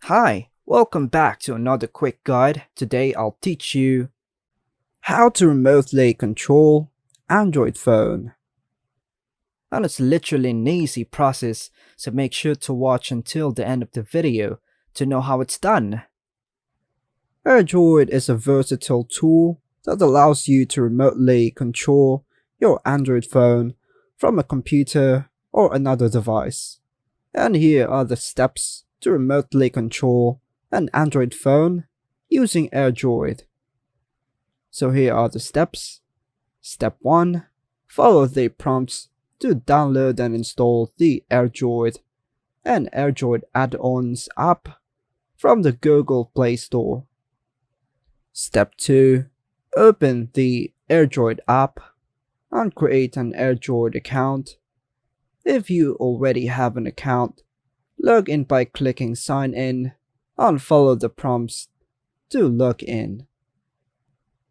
Hi, welcome back to another quick guide. Today I'll teach you how to remotely control Android phone. And it's literally an easy process, so make sure to watch until the end of the video to know how it's done. AirDroid is a versatile tool that allows you to remotely control your Android phone from a computer or another device. And here are the steps to remotely control an Android phone using AirDroid. So here are the steps. Step 1. Follow the prompts to download and install the AirDroid and AirDroid add-ons app from the Google Play Store. Step 2. Open the AirDroid app and create an AirDroid account. If you already have an account, log in by clicking Sign In and follow the prompts to log in.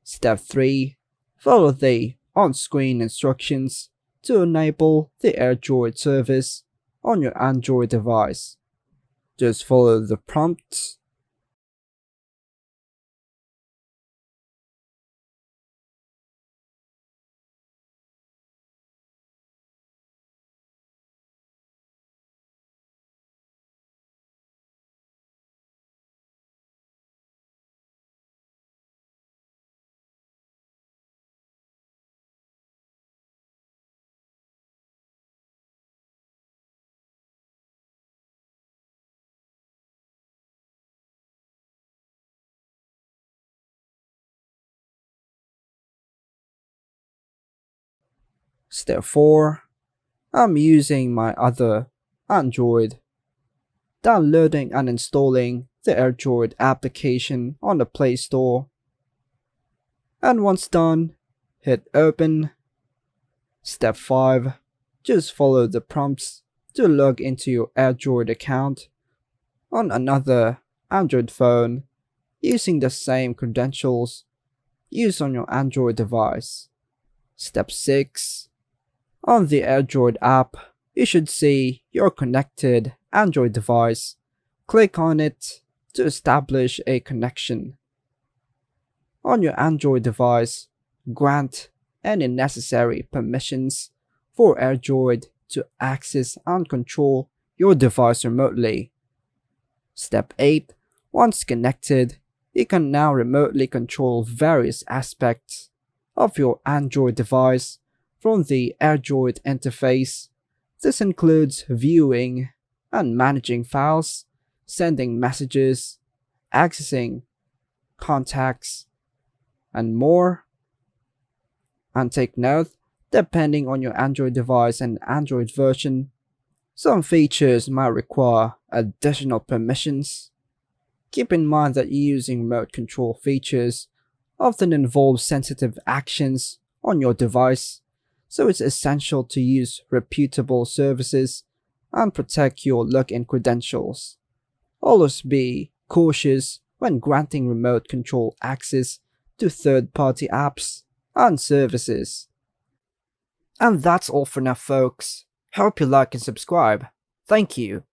Step 3. Follow the on-screen instructions to enable the AirDroid service on your Android device. Just follow the prompts. Step 4. I'm using my other Android. Downloading and installing the AirDroid application on the Play Store. And once done, hit Open. Step 5. Just follow the prompts to log into your AirDroid account on another Android phone using the same credentials used on your Android device. Step 6. On the AirDroid app, you should see your connected Android device. Click on it to establish a connection. On your Android device, grant any necessary permissions for AirDroid to access and control your device remotely. Step 8. Once connected, you can now remotely control various aspects of your Android device from the AirDroid interface. This includes viewing and managing files, sending messages, accessing contacts, and more. And take note, depending on your Android device and Android version, some features might require additional permissions. Keep in mind that using remote control features often involves sensitive actions on your device, so it's essential to use reputable services and protect your login credentials. Always be cautious when granting remote control access to third-party apps and services. And that's all for now, folks. Hope you like and subscribe. Thank you.